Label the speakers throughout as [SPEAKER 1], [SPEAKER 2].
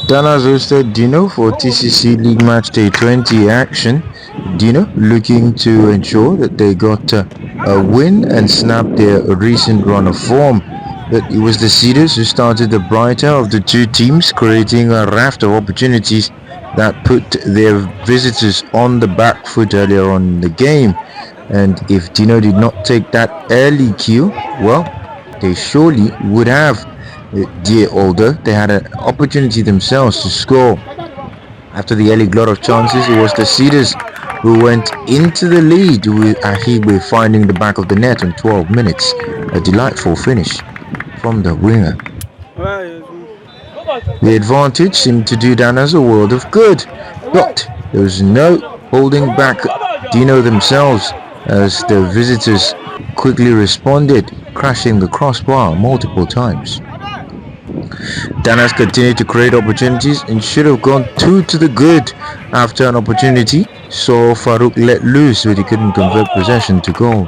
[SPEAKER 1] Dannaz hosted Dino for TCC League Match Day 20 action. Dino looking to ensure that they got a win and snapped their recent run of form. But it was the Cedars who started the brighter of the two teams, creating a raft of opportunities that put their visitors on the back foot earlier on in the game. And if Dino did not take that early cue, well, they surely would have. Although they had an opportunity themselves to score. After the early glut of chances, it was the Cedars who went into the lead with Ahibe finding the back of the net in 12 minutes. A delightful finish from the winger. The advantage seemed to do Dannaz a world of good, but there was no holding back Dino themselves as the visitors quickly responded, crashing the crossbar multiple times. Dannaz continued to create opportunities and should have gone two to the good after an opportunity saw Farouk let loose, but he couldn't convert possession to goal.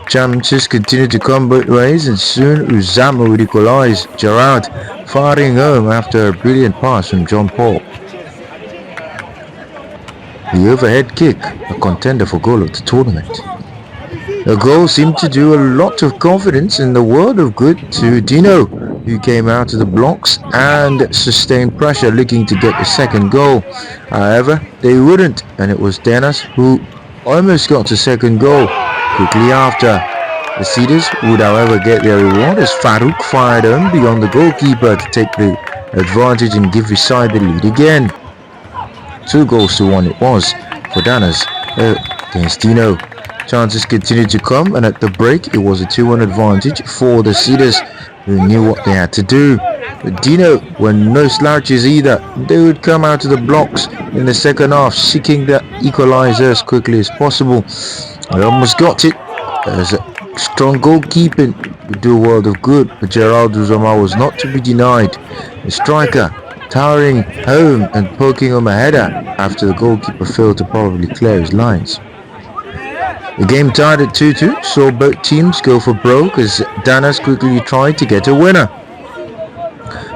[SPEAKER 1] Chances continued to come both ways and soon Uzama would equalise. Gerard firing home after a brilliant pass from John Paul. The overhead kick, a contender for goal of the tournament. The goal seemed to do a lot of confidence in the world of good to Dino, who came out of the blocks and sustained pressure looking to get the second goal. However, they wouldn't, and it was Dannaz who almost got the second goal quickly after. The Cedars would however get their reward as Farouk fired home beyond the goalkeeper to take the advantage and give his side the lead again. 2-1 it was for Dannaz against Dino. Chances continued to come, and at the break it was a 2-1 advantage for the Cedars, who knew what they had to do. But Dino were no slouches either. They would come out of the blocks in the second half, seeking the equaliser as quickly as possible. They almost got it, as a strong goalkeeping would do a world of good, but Gerald Uzama was not to be denied. The striker towering home and poking home a header after the goalkeeper failed to probably clear his lines. The game tied at 2-2 saw both teams go for broke as Dannaz quickly tried to get a winner.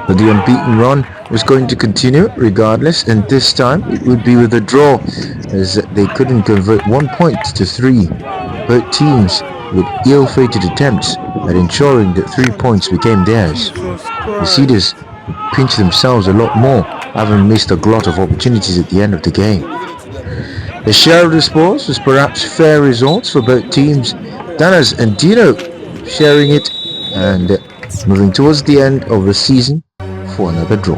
[SPEAKER 1] But the unbeaten run was going to continue regardless, and this time it would be with a draw as they couldn't convert 1 point to 3. Both teams with ill-fated attempts at ensuring that 3 points became theirs. The Cedars pinched themselves a lot more, having missed a glut of opportunities at the end of the game. The share of the spoils was perhaps fair results for both teams, Dannaz and Dino sharing it and moving towards the end of the season for another draw.